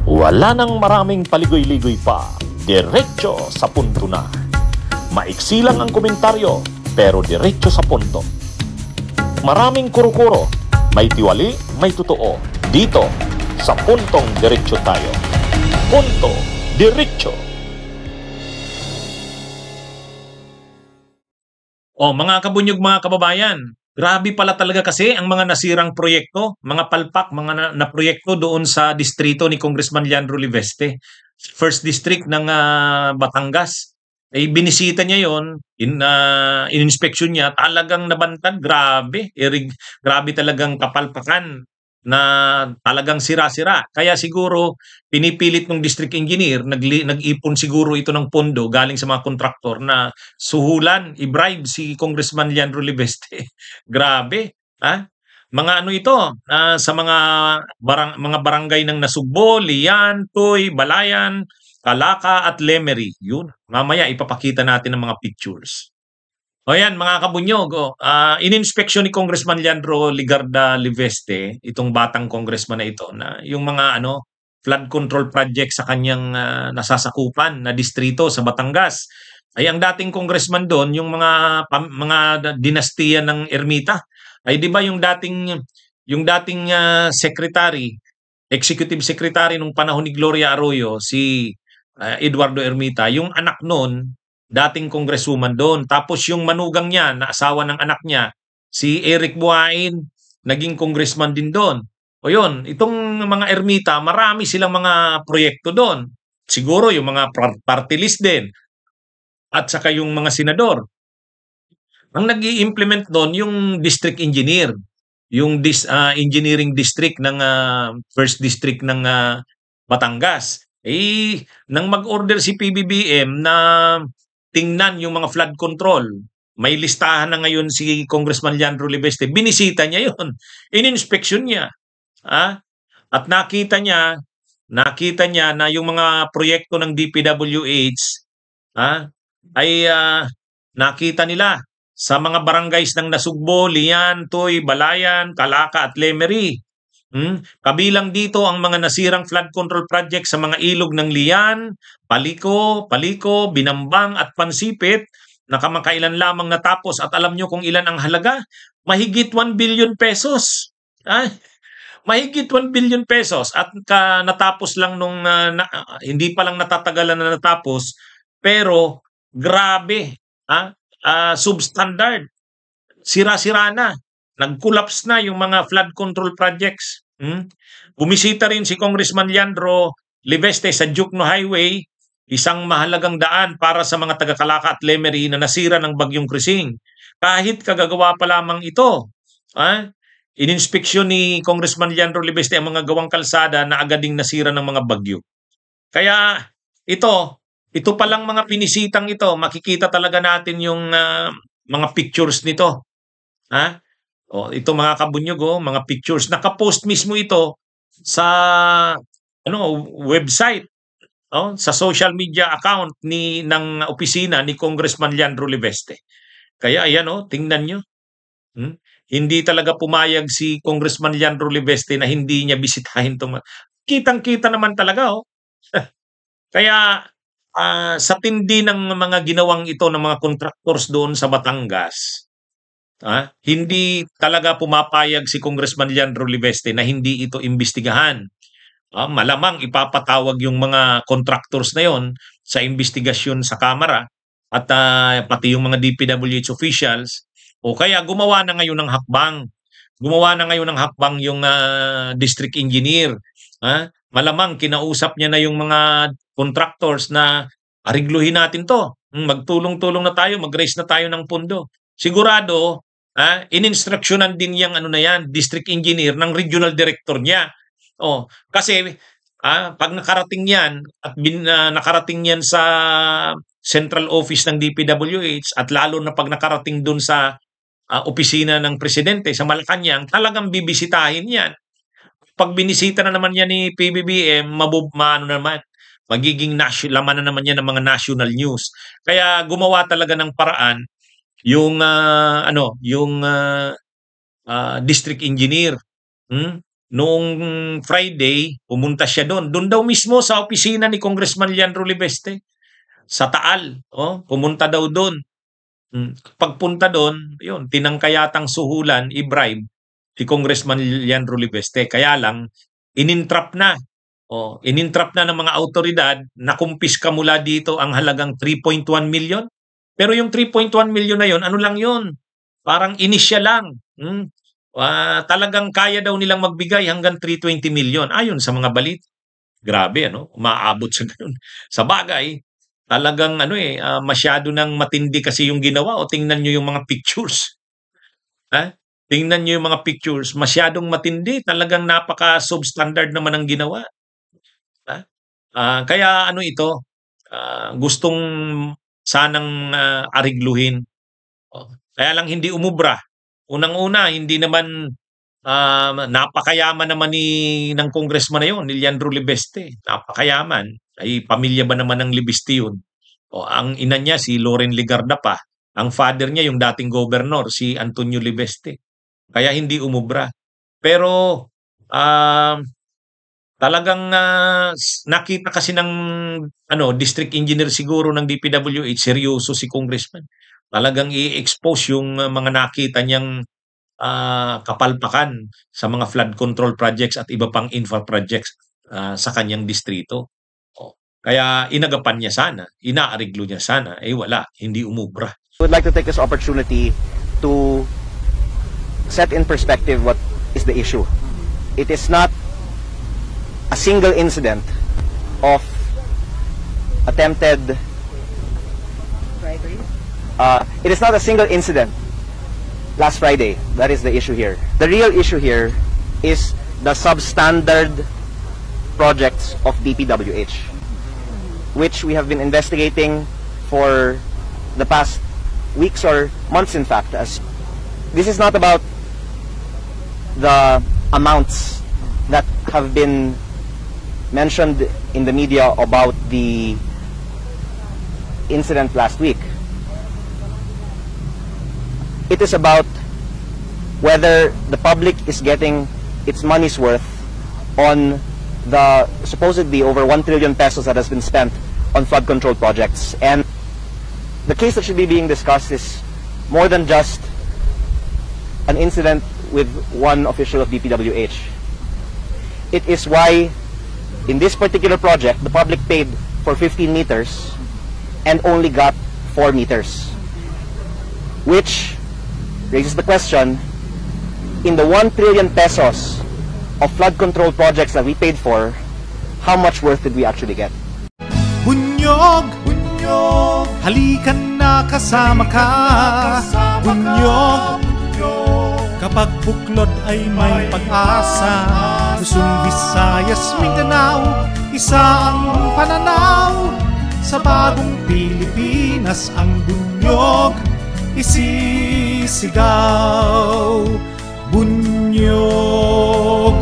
Wala nang maraming paligoy-ligoy pa, diretso sa punto na. Maiksi lang ang komentaryo, pero diretso sa punto. Maraming kuro-kuro, may tiwali, may totoo. Dito, sa puntong diretso tayo. Punto, diretso. Mga kabunyog, mga kababayan, grabe pala talaga kasi ang mga nasirang proyekto, mga palpak, mga na proyekto doon sa distrito ni Congressman Leandro Liveste, first district ng Batangas. Binisita niya yon, in-inspection niya, talagang nabantag, grabe, grabe talagang kapalpakan na talagang sira-sira. Kaya siguro pinipilit ng district engineer, nag-ipon siguro ito ng pondo galing sa mga kontraktor na suhulan, i-bribe si Congressman Leandro Liveste. Grabe, ha? Mga ano ito, sa mga barangay ng Nasugbo, Lian, Tuy, Balayan, Calaca at Lemery. Yun. Mamaya ipapakita natin ang mga pictures. O yan, mga kabunyog, in-inspection ni Congressman Leandro Ligarda Liveste, itong batang congressman na ito, na yung mga flood control project sa kanyang nasasakupan na distrito sa Batangas. Ay ang dating congressman doon, yung mga dinastiya ng Ermita, ay di ba yung dating secretary, executive secretary nung panahon ni Gloria Arroyo, si Eduardo Ermita, yung anak noon, dating congresswoman doon. Tapos yung manugang niya, na asawa ng anak niya, si Eric Buhain, naging congressman din doon. O yun, itong mga Ermita, marami silang mga proyekto doon. Siguro yung mga party list din. At saka yung mga senador. Ang nag-i-implement doon yung district engineer. Yung engineering district ng first district ng Batangas. Nang mag-order si PBBM na tingnan yung mga flood control, may listahan na ngayon si Congressman Leandro Liveste, binisita niya yun, in-inspection niya. At nakita niya na yung mga proyekto ng DPWH ay nakita nila sa mga barangays ng Nasugbo, Lian, Tuy, Balayan, Calaca at Lemery. Kabilang dito ang mga nasirang flood control project sa mga ilog ng Lian, Paliko, Binambang at Pansipit na kamakailan lamang natapos, at alam nyo kung ilan ang halaga? Mahigit 1 billion pesos. Mahigit 1 billion pesos at natapos lang nung hindi pa lang natatagalan na natapos, pero grabe, substandard. Sira-sira na. Nag-collapse na yung mga flood control projects. Bumisita rin si Congressman Leandro Liveste sa Jukno Highway, isang mahalagang daan para sa mga taga-Calaca at Lemery na nasira ng bagyong Krising. Kahit kagagawa pa lamang ito, in-inspeksyon ni Congressman Leandro Liveste ang mga gawang kalsada na agad ding nasira ng mga bagyo. Kaya ito palang mga pinisitang ito, makikita talaga natin yung mga pictures nito. Ito mga kabunyog, mga pictures. Nakapost mismo ito sa website, sa social media account ng opisina ni Congressman Leandro Liveste. Kaya ayan, tingnan nyo. Hindi talaga pumayag si Congressman Leandro Liveste na hindi niya bisitahin itong. Kitang-kita naman talaga. Kaya sa tindi ng mga ginawang ito ng mga contractors doon sa Batangas, hindi talaga pumapayag si Congressman Leandro Liveste na hindi ito imbestigahan. Malamang ipapatawag yung mga contractors na yon sa investigasyon sa Kamara at pati yung mga DPWH officials, o kaya gumawa na ngayon ng hakbang. Gumawa na ngayon ng hakbang yung district engineer. Malamang kinausap niya na yung mga contractors na arigluhin natin to. Magtulong-tulong na tayo, mag-raise na tayo ng pondo. Sigurado, in-instructionan din yung district engineer ng regional director niya. Kasi pag nakarating yan at nakarating yan sa central office ng DPWH at lalo na pag nakarating dun sa opisina ng presidente sa Malacanang, talagang bibisitahin yan. Pag binisita na naman yan ni PBBM, magiging laman na naman yan ng mga national news. Kaya gumawa talaga ng paraan yung district engineer noong Friday, pumunta siya doon. Doon daw mismo sa opisina ni Congressman Leandro Libeste, sa Taal. Pumunta daw doon. Pagpunta doon, yun, tinangkayatang suhulan, i-bribe si Congressman Leandro Libeste. Kaya lang, inintrap na. Inintrap na ng mga autoridad, nakumpiska mula dito ang halagang 3.1 million. Pero yung 3.1 million na yun, ano lang yun? Parang inisyal lang. Talagang kaya daw nilang magbigay hanggang 320 million. Ayon sa mga balita. Grabe, umaabot sa ganun. Sa bagay, talagang masyado nang matindi kasi yung ginawa. O tingnan nyo yung mga pictures. Tingnan nyo yung mga pictures. Masyadong matindi. Talagang napaka-substandard naman ang ginawa. Kaya ito, gustong sanang arigluhin. Kaya lang hindi umubra. Unang-una, hindi naman napakayaman naman ng congressman na yun, ni Leandro Libeste. Napakayaman. Ay pamilya ba naman ng Libeste yun? Ang ina niya si Loren Legarda pa. Ang father niya yung dating governor, si Antonio Libeste. Kaya hindi umubra. Pero talagang nakita kasi ng district engineer siguro ng DPWH, seryoso si congressman. Talagang i-expose yung mga nakita niyang kapalpakan sa mga flood control projects at iba pang infra projects sa kanyang distrito. Kaya inagapan niya sana, inaariglo niya sana, wala, hindi umubra. I would like to take this opportunity to set in perspective what is the issue. It is not a single incident of attempted bribery. It is not a single incident last Friday. That is the issue here. The real issue here is the substandard projects of DPWH, which we have been investigating for the past weeks or months, in fact. As this is not about the amounts that have been mentioned in the media about the incident last week. It is about whether the public is getting its money's worth on the supposedly over 1 trillion pesos that has been spent on flood control projects. And the case that should be being discussed is more than just an incident with one official of DPWH. It is why in this particular project, the public paid for 15 meters and only got 4 meters. Which raises the question, in the 1 trillion pesos of flood control projects that we paid for, how much worth did we actually get? Bunyog, bunyog, halikan na kasama ka. Bunyog, kapag buklod ay may pag-asa. Luzon, Visayas, Mindanao, isa ang pananaw. Sa bagong Pilipinas ang bunyog isisigaw. Bunyog,